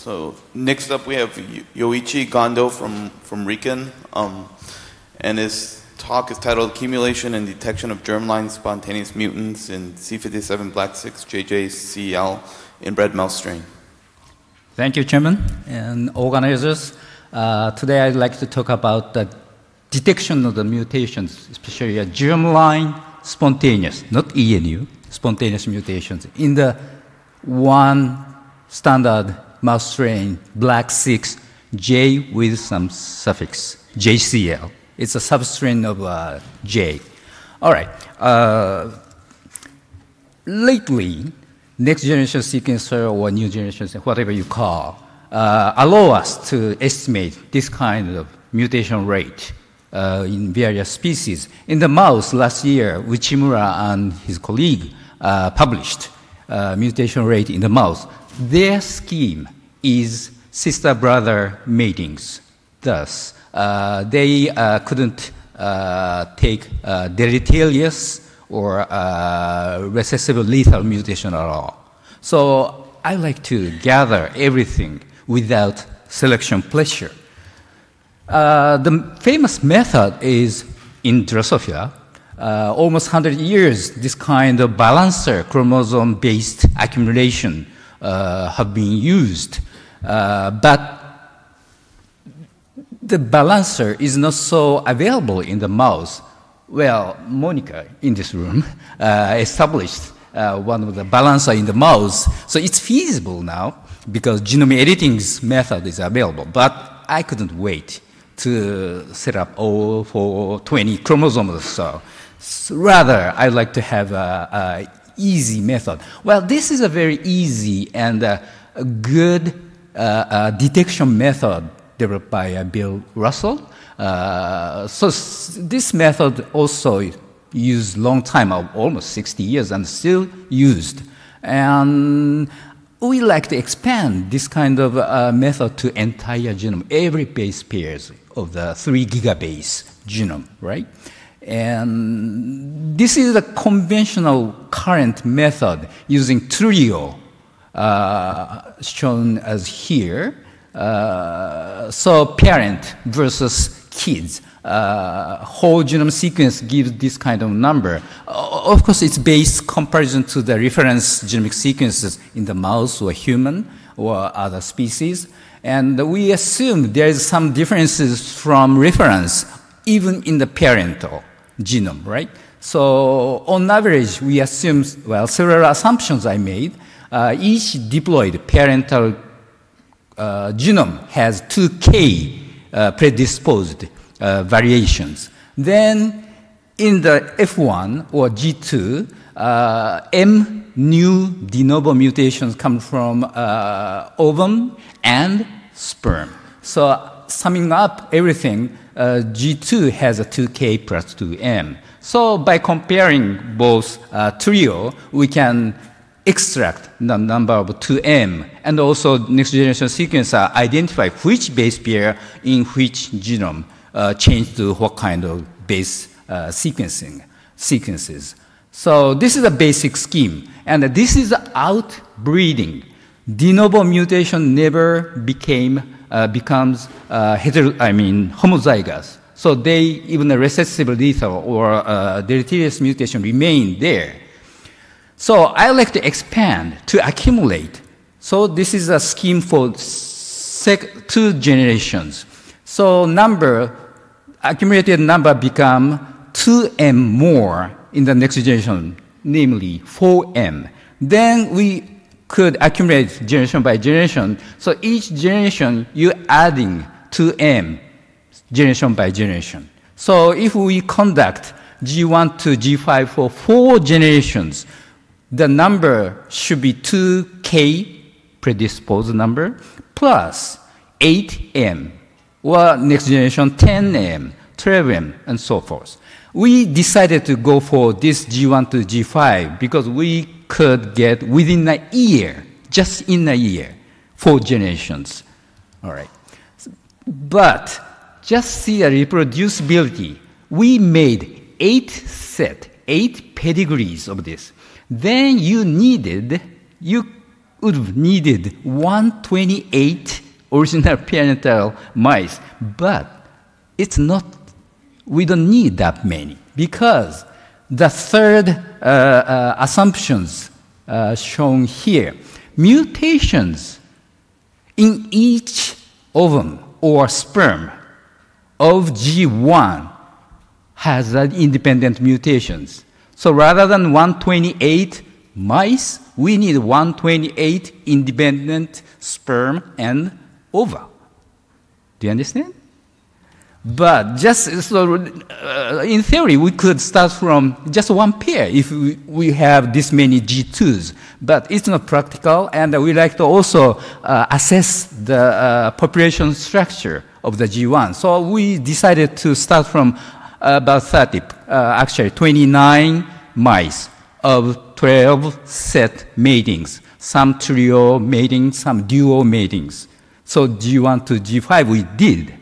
So next up we have Yoichi Gondo from Riken, and his talk is titled Accumulation and Detection of Germline Spontaneous Mutants in C57BL JJCL Inbred Mouse Strain. Thank you, Chairman and organizers. Today I'd like to talk about the detection of the mutations, especially germline spontaneous, not ENU, spontaneous mutations in the one standard mouse strain, black 6, J with some suffix, JCL. It's a substrain of J. All right. Lately, next generation sequencer or new generation, whatever you call, allow us to estimate this kind of mutation rate in various species. In the mouse last year, Uchimura and his colleague published mutation rate in the mouse. Their scheme is sister-brother matings. Thus, they couldn't take deleterious or recessive lethal mutation at all. So I like to gather everything without selection pressure. The famous method is in Drosophila. Almost 100 years, this kind of balancer chromosome-based accumulation have been used. But the balancer is not so available in the mouse. Well, Monica in this room established one of the balancer in the mouse. So it's feasible now because genome editing method is available. But I couldn't wait to set up all for 20 chromosomes. So rather, I'd like to have a easy method. Well, this is a very easy and a good detection method developed by Bill Russell. So this method also used long time, almost 60 years, and still used. And we like to expand this kind of method to entire genome, every base pairs of the 3 gigabase genome, right? And this is a conventional current method using trio, shown as here. So parent versus kids. Whole genome sequence gives this kind of number. Of course, it's based comparison to the reference genomic sequences in the mouse or human or other species. And we assume there is some differences from reference even in the parental genome, right? So on average, we assume, well, several assumptions I made. Each deployed parental genome has 2K predisposed variations. Then in the F1 or G2, M new de novo mutations come from ovum and sperm. So summing up everything, G2 has a 2K plus 2M. So by comparing both trio, we can extract the number of 2M, and also next generation sequencer identify which base pair in which genome change to what kind of base sequences. So this is a basic scheme, and this is outbreeding. De novo mutation never becomes homozygous. So they, even a recessive lethal or deleterious mutation remain there. So I like to expand to accumulate. So this is a scheme for 2 generations. So accumulated number become 2M more in the next generation, namely 4M. Then we could accumulate generation by generation. So each generation, you're adding 2M generation by generation. So if we conduct G1 to G5 for 4 generations, the number should be 2K predisposed number plus 8M, or next generation 10M, 12M, and so forth. We decided to go for this G1 to G5 because we could get within a year, just in a year, 4 generations. All right. But just see the reproducibility. We made 8 pedigrees of this. Then you would have needed 128 original parental mice, but it's not, we don't need that many, because the third assumptions shown here, mutations in each ovum or sperm of G1 has independent mutations. So rather than 128 mice, we need 128 independent sperm and ova. Do you understand? But just so, in theory, we could start from just one pair if we have this many G2s. But it's not practical, and we like to also assess the population structure of the G1. So we decided to start from about 30, actually 29 mice of 12 set matings, some trio matings, some duo matings. So G1 to G5 we did.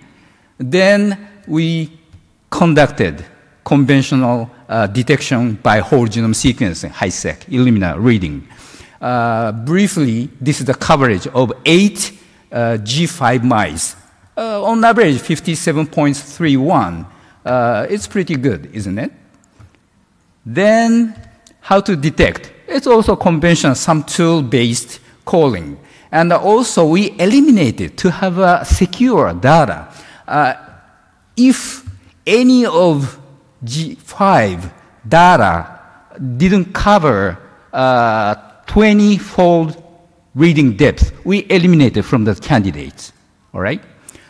Then we conducted conventional detection by whole genome sequencing, high-sec, Illumina reading. Briefly, this is the coverage of 8 G5 mice. On average, 57.31. It's pretty good, isn't it? Then, how to detect? It's also conventional, some tool-based calling. And also, we eliminated to have secure data. If any of G5 data didn't cover 20-fold reading depth, we eliminated from the candidates, all right?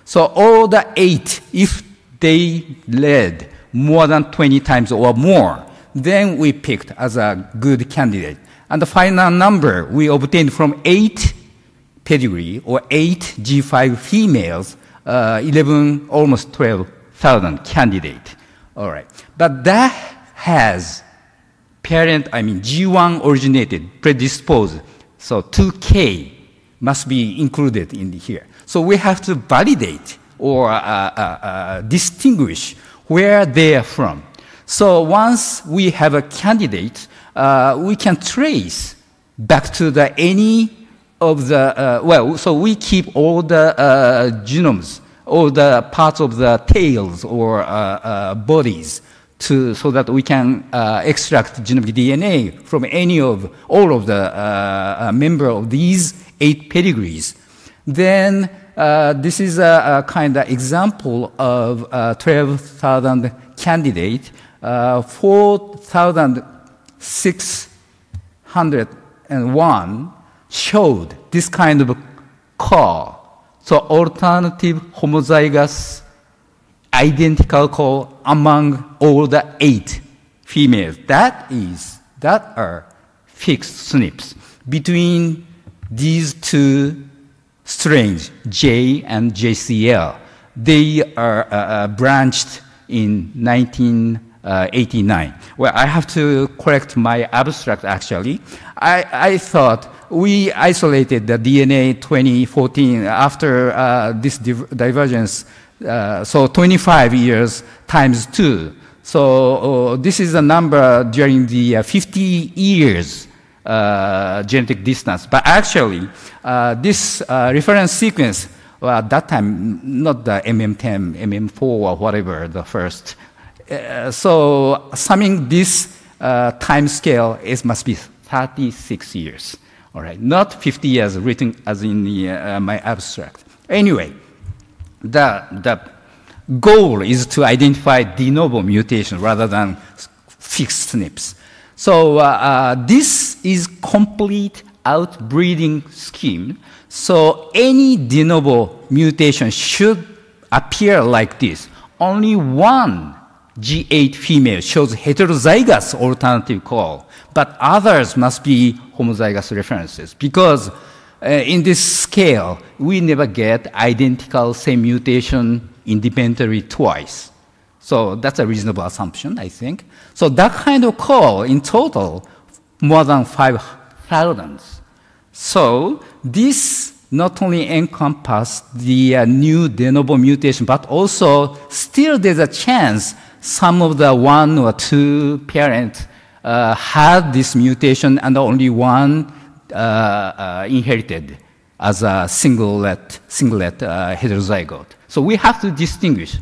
So all the 8, if they read more than 20 times or more, then we picked as a good candidate. And the final number we obtained from 8 pedigree or 8 G5 females, 11, almost 12,000 candidate. All right. But that has parent, G1 originated, predisposed. So 2K must be included in here. So we have to validate or distinguish where they are from. So once we have a candidate, we can trace back to any of the, so we keep all the genomes, all the parts of the tails or bodies so that we can extract genomic DNA from all of the member of these 8 pedigrees. Then this is a kind of example of 12,000 candidate. 4,601 showed this kind of call. So alternative homozygous identical call among all the 8 females. That are fixed SNPs between these 2 strains, J and JCL. They are branched in 1989. Well, I have to correct my abstract, actually. I thought we isolated the DNA 2014 after this divergence, so 25 years times 2. So this is a number during the 50 years genetic distance. But actually, this reference sequence, well, at that time, not the MM10, MM4 or whatever, the first. So summing this time scale, it must be 36 years. All right, not 50 years written as in my abstract. Anyway, the goal is to identify de novo mutation rather than fixed SNPs. So this is complete outbreeding scheme. So any de novo mutation should appear like this. Only one G8 female shows heterozygous alternative call, but others must be homozygous references because in this scale, we never get identical same mutation independently twice. So that's a reasonable assumption, I think. So that kind of call in total, more than 5,000. So this not only encompasses the new de novo mutation, but also still there's a chance some of the 1 or 2 parents had this mutation and only one inherited as a singlet heterozygote. So we have to distinguish.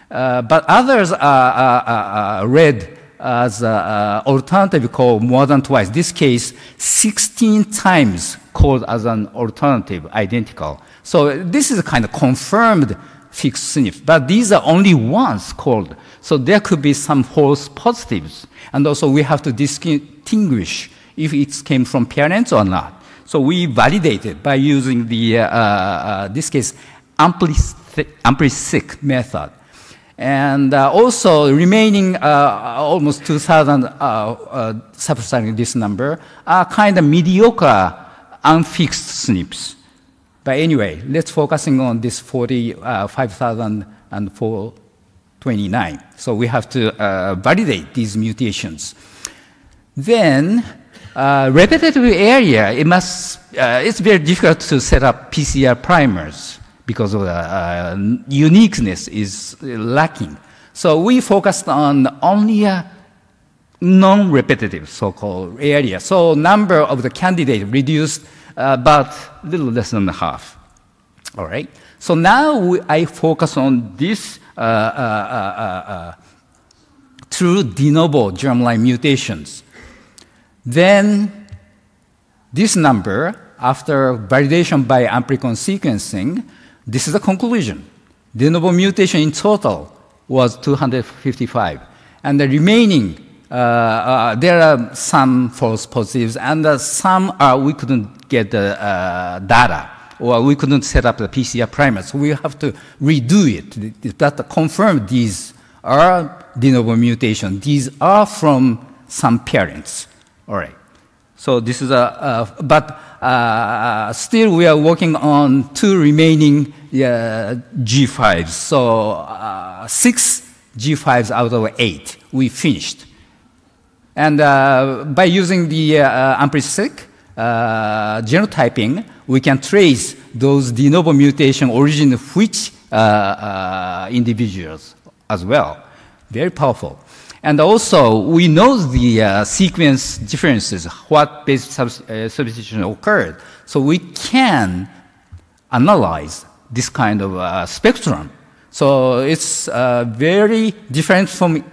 But others are read as alternative called more than twice. This case, 16 times called as an alternative, identical. So this is a kind of confirmed fixed SNP, but these are only once called. So there could be some false positives. And also we have to distinguish if it came from parents or not. So we validated by using the, this case, ampli-seq method. And also remaining almost 2,000 subtracting this number are kind of mediocre unfixed SNPs. But anyway, let's focusing on this 45,429. So we have to validate these mutations. Then repetitive area, it's very difficult to set up PCR primers because of the uniqueness is lacking. So we focused on only a non-repetitive so-called area. So number of the candidates reduced about a little less than half. All right. So now I focus on this true de novo germline mutations. Then this number, after validation by amplicon sequencing, this is the conclusion. De novo mutation in total was 255. And the remaining, there are some false positives, and some we couldn't get the data, or we couldn't set up the PCR primer. So we have to redo it. That confirm these are de novo mutation. These are from some parents. All right. So this is but still we are working on 2 remaining G5s. So 6 G5s out of 8 we finished. And by using the ampli-seq genotyping, we can trace those de novo mutation origin of which individuals as well. Very powerful. And also, we know the sequence differences, what base substitution occurred. So we can analyze this kind of spectrum. So it's very different from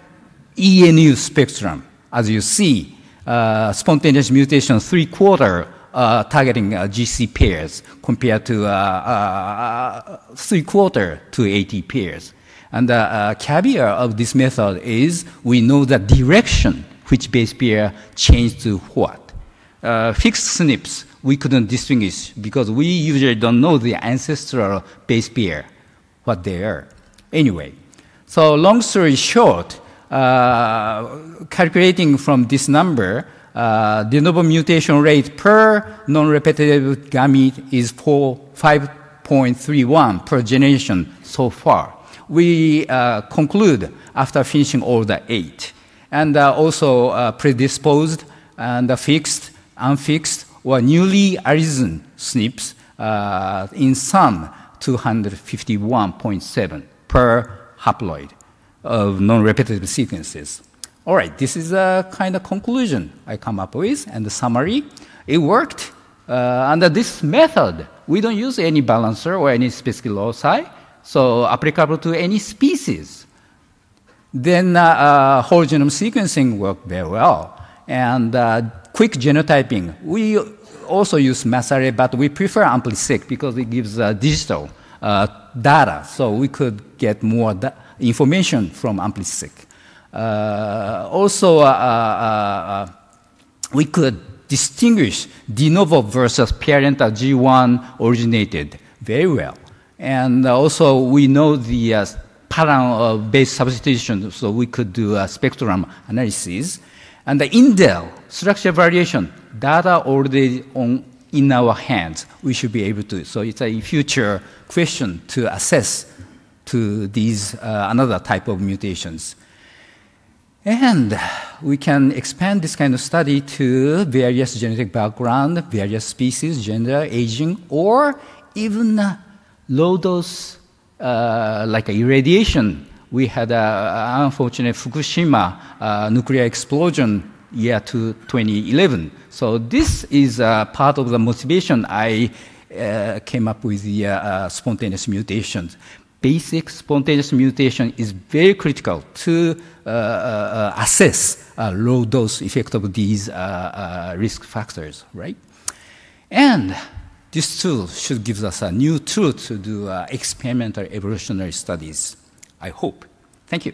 ENU spectrum. As you see, spontaneous mutation 3/4 targeting GC pairs compared to 3/4 to AT pairs. And the caveat of this method is we know the direction which base pair changed to what. Fixed SNPs, we couldn't distinguish because we usually don't know the ancestral base pair, what they are. Anyway, so long story short, calculating from this number, de novo mutation rate per non-repetitive gamete is 5.31 per generation so far. We conclude after finishing all the 8. And also predisposed and fixed, unfixed, or newly arisen SNPs in sum 251.7 per haploid of non-repetitive sequences. All right, this is a kind of conclusion I come up with, and the summary. It worked. Under this method, we don't use any balancer or any specific loci. So applicable to any species. Then whole genome sequencing worked very well. And quick genotyping. We also use mass array, but we prefer ampli-seq because it gives digital data. So we could get more information from ampli-seq. Also, we could distinguish de novo versus parent G1 originated very well. And also, we know the pattern of base substitution, so we could do a spectrum analysis. And the indel, structure variation, data already in our hands, we should be able to. So it's a future question to assess to these another type of mutations. And we can expand this kind of study to various genetic background, various species, gender, aging, or even low dose, like irradiation. We had an unfortunate Fukushima nuclear explosion year to 2011. So this is part of the motivation I came up with the spontaneous mutations. Basic spontaneous mutation is very critical to assess low dose effect of these risk factors, right? And this tool should give us a new tool to do experimental evolutionary studies, I hope. Thank you.